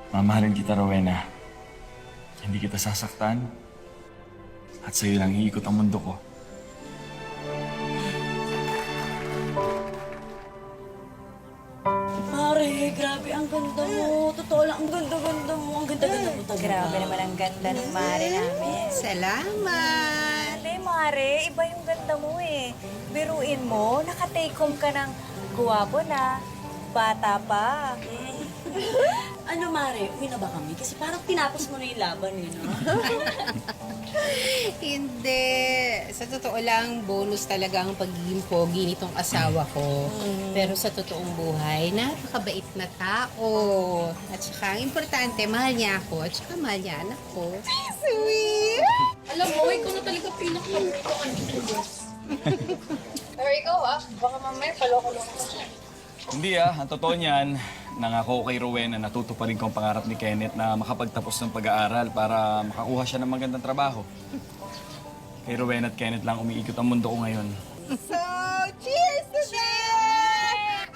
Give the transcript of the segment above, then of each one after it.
Mamahalin kita, Rowena. Hindi kita sasaktan. At sa'yo lang iikot ang mundo ko. Mare, grabe, ang ganda mo. Totoo lang, ang ganda-ganda mo. Ang ganda-ganda mo talaga. Grabe naman ang ganda ng Mare namin. Salamat! Hindi, Mare. Iba yung ganda mo eh. Biruin mo, naka-take home ka ng guwapo na, bata pa. Ano, Mare, uwi na ba kami? Kasi parang tinapos mo na yung laban, eh, no? Hindi. Sa totoo lang, bonus talaga ang pagiging pogi nitong asawa ko. Pero sa totoong buhay, napakabait na tao. At saka, ang importante, mahal niya ako. At saka, mahal niya anak ko. Sweet! Alam mo, ikaw na talaga pinaka-ano ko, boss. Pero ikaw baka mamaya paloko-loko ka siya. Hindi ang totoo niyan, nangako kay Rowena na tutuparin ko ang pangarap ni Kenneth na makapagtapos ng pag-aaral para makakuha siya ng magandang trabaho. Kay Rowena at Kenneth lang umiikot ang mundo ko ngayon. So, cheers to that!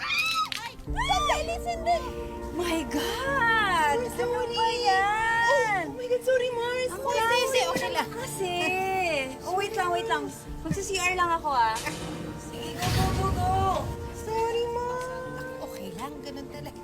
Sandali, sandali! My God! Ano ba yan? Oh my God, sorry, Mars. Hindi, okay lang. Kasi. Oh, wait lang. Magsa-CR lang ako Sige, go. Sorry, Mars. Okay lang, ganun talaga.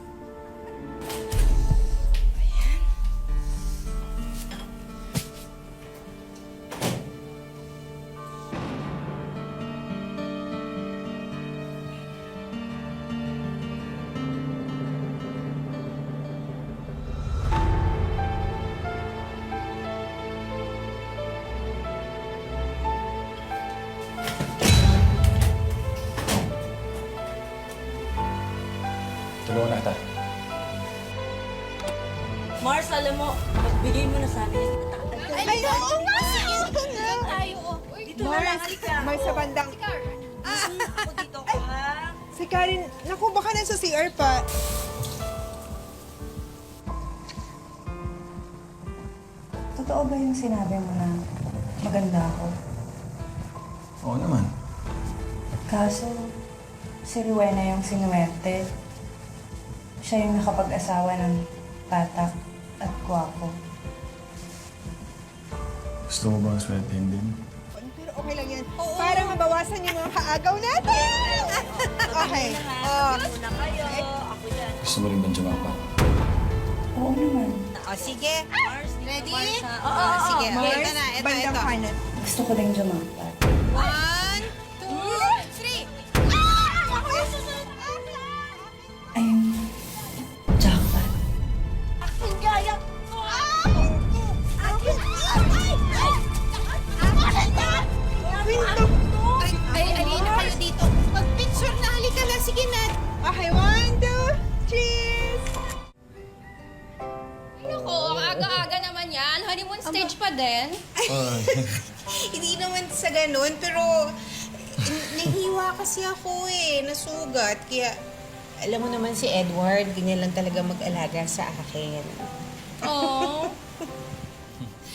Tulungan natin. Mars, alam mo, magbigay mo na sa amin yung Ay, oo nga! Sige ka nga! Dito na lang, halika. Mars sa bandang... Ako dito ka. Si Karen, naku, baka nasa CR pa. Totoo ba yung sinabi mo na maganda ako? Oo naman. Kaso, si Rowena yung sinuwerte. Siya yung nakapag-asawa ng tatak at gwapo. Gusto mo bang swertehin din? Pero okay lang yan. Para mabawasan yung mga kaagaw natin. Okay. Una kayo. Ako yan. Gusto mo rin bang jumapa? Oo naman. O, sige. Ready? Oo. Sige, Mars, ito na, bandang ito. kanan. Gusto ko din jumapa. 1, 2, 3. Ayun. Jackpot. Ang gaya. Ay, alina kayo dito. Mag-picture na, halika na. Sige na. Okay, 1, 2, cheers! Ako, ang aga-aga naman yan. Honeymoon stage pa din. Hindi naman sa ganun, pero nahiwa kasi ako nasugat. Kaya, alam mo naman si Edward, ganyan lang talaga mag-alaga sa akin. Oh.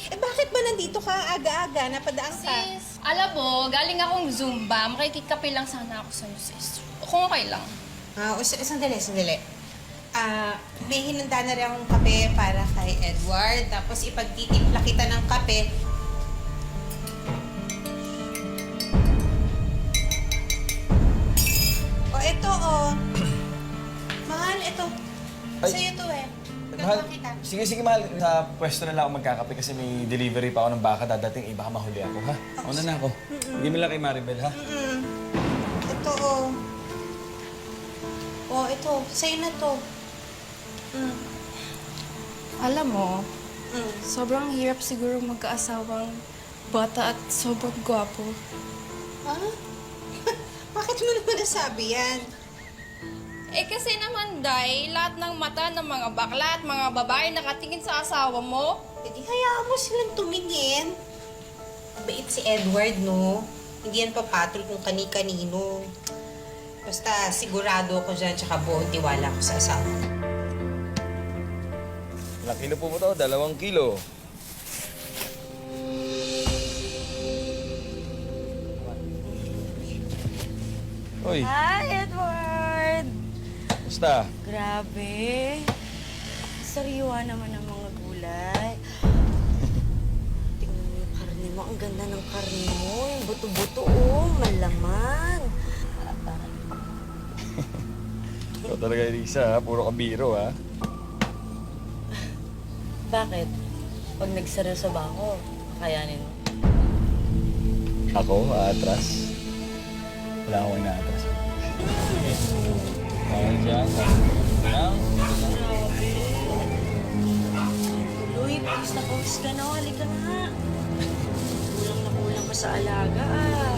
Bakit ba nandito ka aga-aga? Napadaan ka? Sis, alam mo, galing akong Zumba. Makikikape lang sana ako sa sis. Kung okay lang. Sandali. May hinanda na rin akong kape para kay Edward. Tapos ipagtitimpla kita ng kape. Ito Mahal, ito. Ay. Sa'yo to Mahal, Gagawa kita. sige, mahal. Sa pwesto na lang ako magkakape kasi may delivery pa ako ng baka dadating. Baka mahuli ako, ha? Una na ako. Hindi mo lang kay Maribel, ha? Ito ito. Sa'yo na to. Alam mo, sobrang hirap siguro magkaasawang bata at sobrang gwapo. Ha? Bakit mo naman nasabi yan? Eh kasi naman, Day, lahat ng mata ng mga bakla at mga babae nakatingin sa asawa mo. Hindi, hayaan mo silang tumingin. Bait si Edward, no? Hindi yan papatol kung kani-kanino. Basta sigurado ako dyan, tsaka buong tiwala ko sa asawa. Ilang kilo po mo to? 2 kilo. Uy, Hi, Edward. basta. Grabe. sariwa naman ang mga gulay. Tingnan mo yung karne mo. Ang ganda ng karne mo. Yung buto-buto, oh. Malaman. Ikaw talaga, Elisa, ha? Puro kabiro, ha? Bakit? Pag nagseryoso ba ako, kakayanin mo? Ako, atras. Wala akong inaatras. Kaya dyan, lang. Tuloy, pawis na pawis ka na. Halika nga. Kulang na kulang ka sa alaga, ah.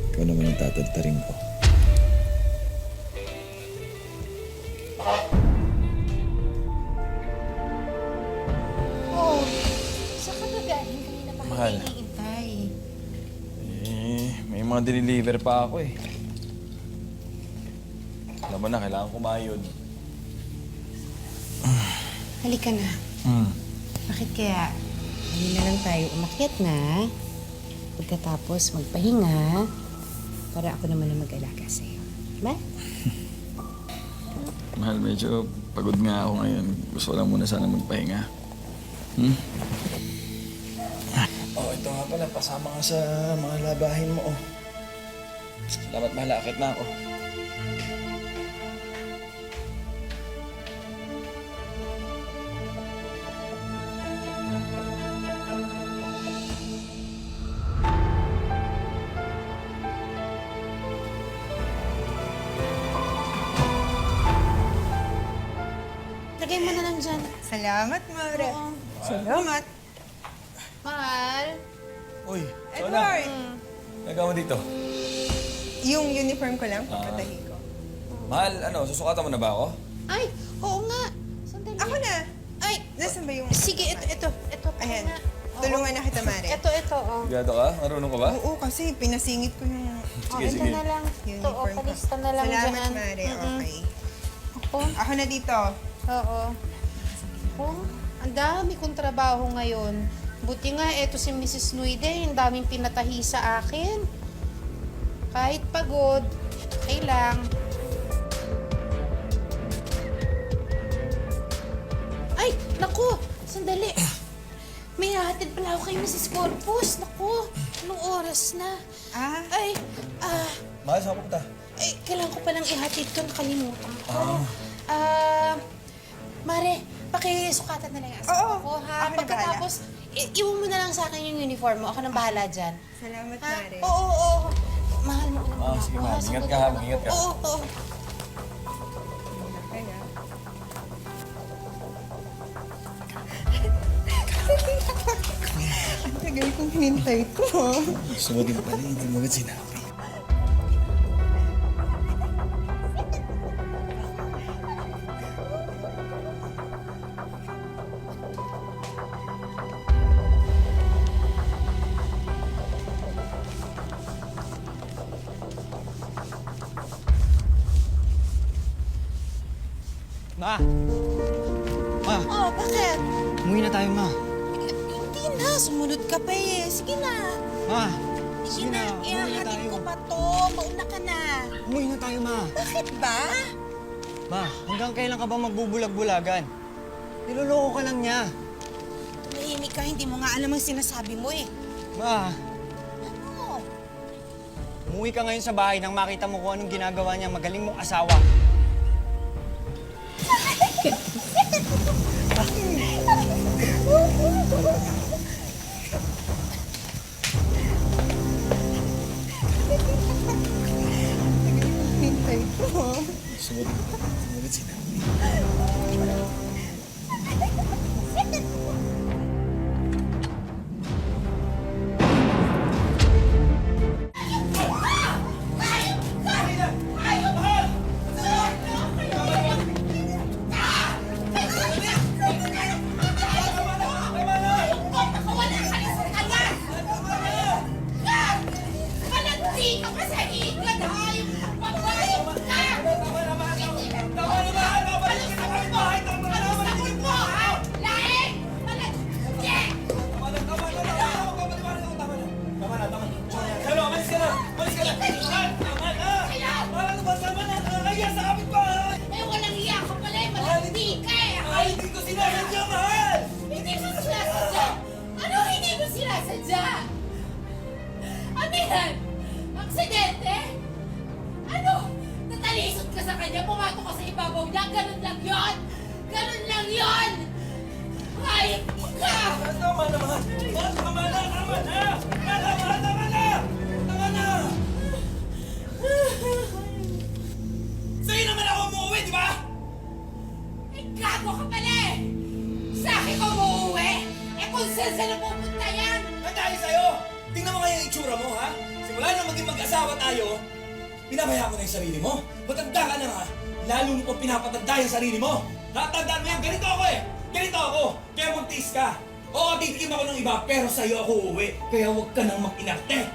Ikaw naman ang tatantarin ko. Oh, saan ka ba galing? Kanina pa Mahal. kami hinihintay. May mga diniliver pa ako, eh. Alam mo na, kailangan kumayod. Halika na. Bakit kaya hindi na lang tayo umakyat na? Pagkatapos magpahinga para ako naman ang mag-alaga sa'yo. Diba? Mahal, medyo pagod nga ako ngayon. Gusto ko lang muna sana magpahinga. Oh, ito nga pala. Pasama ka sa mga labahin mo, oh. Salamat, mahal. Akit na ako. Lagay mo na lang dyan. Salamat, Mare. Salamat. Mahal. Uy, Edward, nagawa mo dito. yung uniform ko lang, papatahi ko. Mahal, ano, susukatan mo na ba ako? Ay, oo nga. Sandali. Ako na. Ay, Nasaan ba yung... sige, ito. Ayan. nga. Oo. Tulungan na kita, Mare. Ito, oh. Sigado ka? Marunong ka ba? Oo, kasi pinasingit ko yung Sige, Ito sige. na lang. Ito, uniform ko. palista na lang Salamat, dyan. Mare. Okay. Ako? Ako na dito. Oo. Oh, ang dami kong trabaho ngayon. Buti nga, eto si Mrs. Nuide, ang daming pinatahi sa akin. Kahit pagod, okay lang. Ay, naku! Sandali. May hahatid pala ako kay Mrs. Corpus. Naku, anong oras na? Ay, Mahal, saan ka pupunta? kailangan ko palang ihatid to. Nakalimutan ko. Mare, pakisukatan na lang yung asawa Oo, ko, ha? ako na Pagkatapos, iwan mo na lang sa akin yung uniform mo. Ako nang bahala dyan. Salamat, Ha? Mare. Oo. Mahal mo na muna sige, ako, mahal. ha? Ingat Sagutin ka, ha? lang Mag-ingat ako. ka. Oo. Kaya. Ang tagal kong hinintay ko. Gusto mo din pala, hindi mo agad sinabi. Ma! Ma! Oh, bakit? Umuwi na tayo, Ma. Hindi na. Sumunod ka pa eh. Sige na. Ma! Sige na. Umuwi na Ihahatid tayo. ko pa to. Mauna ka na. Umuwi na tayo, Ma. Bakit ba? Ma, hanggang kailan ka ba magbubulag-bulagan? Niloloko ka lang niya. Tumahimik ka. Hindi mo nga alam ang sinasabi mo eh. Ma, Ano? umuwi ka ngayon sa bahay nang makita mo kung anong ginagawa niya magaling mong asawa. Hinintay ko. Gusto mo din pala, hindi mo agad sinabi. Tama naman! Tama na! Tama na! Tama na! Tama na! Sa'yo naman ako umuwi, di ba? Gago ka pala eh! Sa akin ka umuuwi? Eh kung saan na pupunta yan? Ang dahil sa'yo! Tingnan mo kaya yung itsura mo, ha? Simula na maging mag-asawa tayo, pinabaya mo na yung sarili mo. Matanda ka na nga, lalo mo pa pinapatanda yung sarili mo. Natandaan mo yan, ganito ako eh! Ganito ako! Kaya magtiis ka! Oo, titikim ako ng iba, pero sa'yo ako uuwi. Kaya huwag ka nang mag-inarte.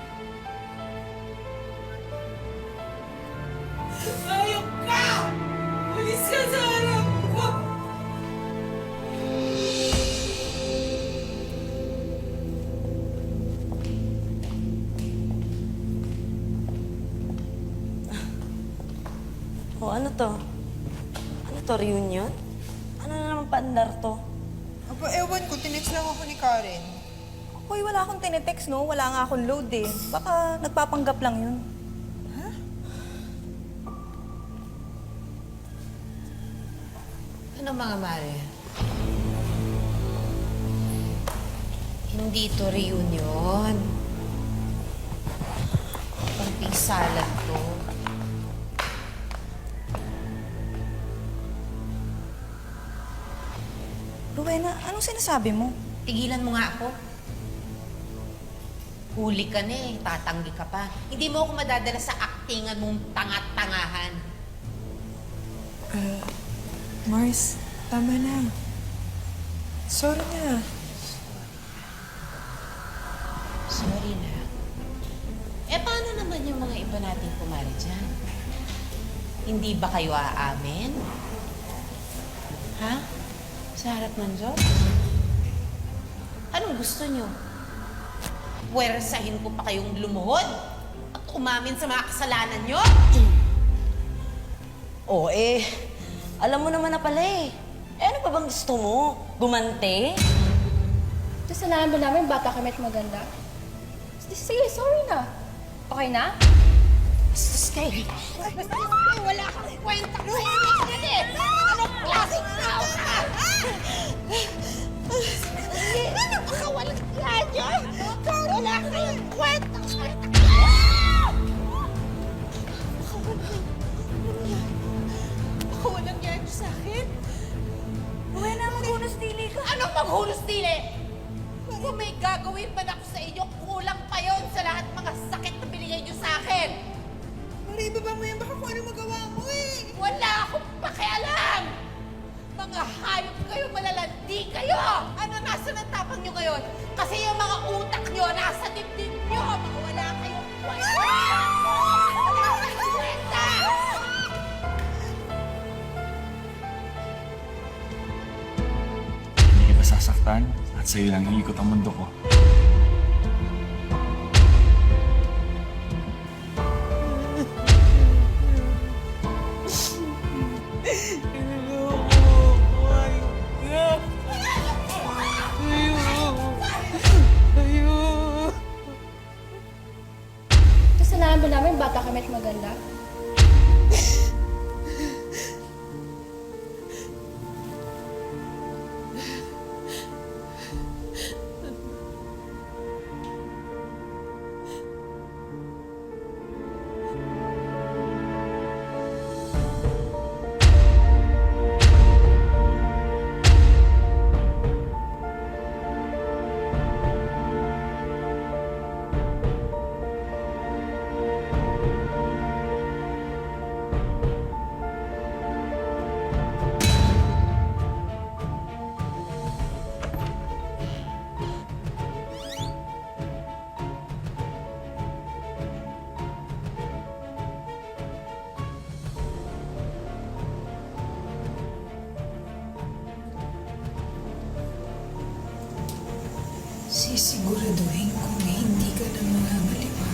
Ayok ka! Ulis ka sa harap ko! O ano to? Ano to, reunion? Ano na naman paandar to? Aba, ewan ko, tinext lang ako ni Karen. Hoy, wala akong tinetext, no? Wala nga akong load eh. Baka nagpapanggap lang yun. Ano mga mare? Hindi to reunion. Pang salad to. Rowena, anong sinasabi mo? Tigilan mo nga ako. Huli ka na eh, tatanggi ka pa. Hindi mo ako madadala sa aktingan mong tanga-tangahan. Mars, tama na. Sorry na. Sorry na. Eh, paano naman yung mga iba nating kumari dyan? Hindi ba kayo aamin? Ha? Sa harap ng Diyos? Anong gusto nyo? Puwersahin ko pa kayong lumuhod at umamin sa mga kasalanan nyo? O alam mo naman na pala eh. Ano pa bang gusto mo? Gumante? Kasalanan ba namin bata kami at maganda? Sige, sorry na. Okay na? Sus kayo. Wala kang kwenta. Luhimik ka din! Anong klaseng tao ka? Ano ba ka walang kanya? Wala kayong kwenta. Baka walang yan sa akin. Rowena, maghunos dili ka. Anong maghulos dili? Kung may gagawin man ako sa inyo, kulang pa yon sa lahat mga sakit na binigay niyo sa akin. Mari, ibaba mo yan. Baka kung ano magawa mo eh. Wala akong pakialam! Mga hayop kayo, malalandi kayo! Ano nasa ng tapang nyo ngayon? Kasi yung mga utak nyo nasa dibdib nyo! Mga wala kayong kwenta! Wala kayong kwenta! Hindi kita sasaktan at sa'yo lang iikot ang mundo ko. Kasalanan ba namin bata kami at maganda? Sisiguraduhin ko na hindi ka na mamamaliwa.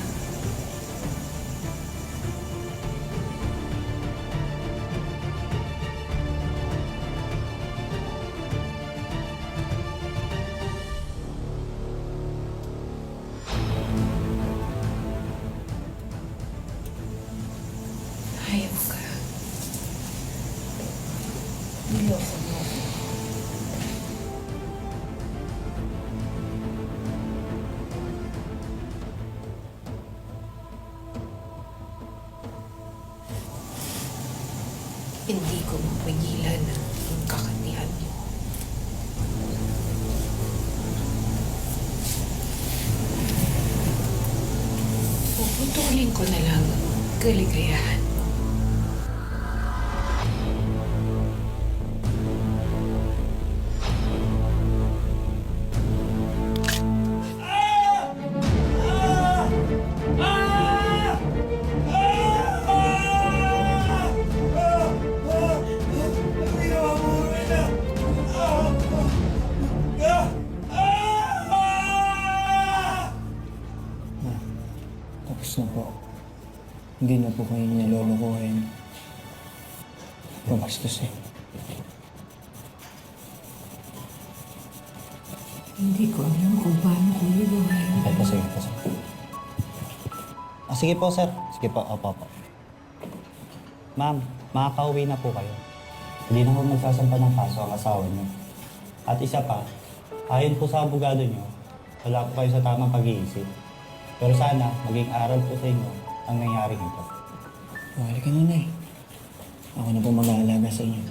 Hayop ka. Niloko mo. Hindi ko mapigilan ang kakatihan mo. Puputulin ko na lang ang kaligayahan mo. Tapos na po. Hindi na po kayo nilolokohin. Pumastos eh. Hindi ko alam kung paano ko ibuhayin. Ay, sige po, sir. Sige po, sir. Sige po, opo. Ma'am, makakauwi na po kayo. Hindi na po magsasampa ng kaso ang asawa niyo. At isa pa, ayon po sa abogado niyo, wala po kayo sa tamang pag-iisip. Pero sana, maging aral po sa inyo ang nangyari ito. Wala ka na eh. Ako na po mag-aalaga sa inyo.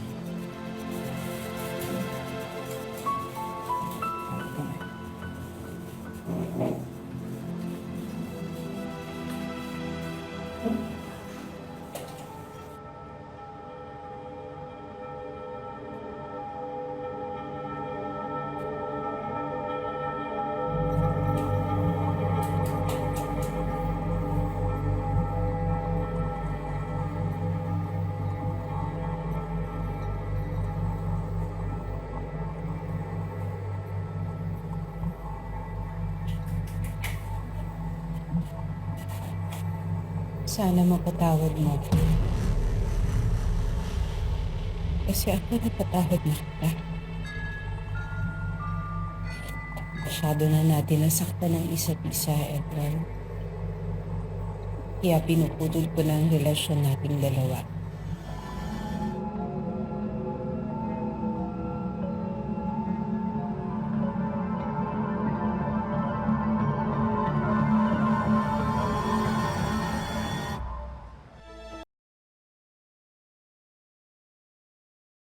Sana mapatawad mo ako. Kasi ako napatawad na kita. Masyado na natin nasaktan ng isa't isa, Edward. Kaya pinuputol ko na ang relasyon nating dalawa.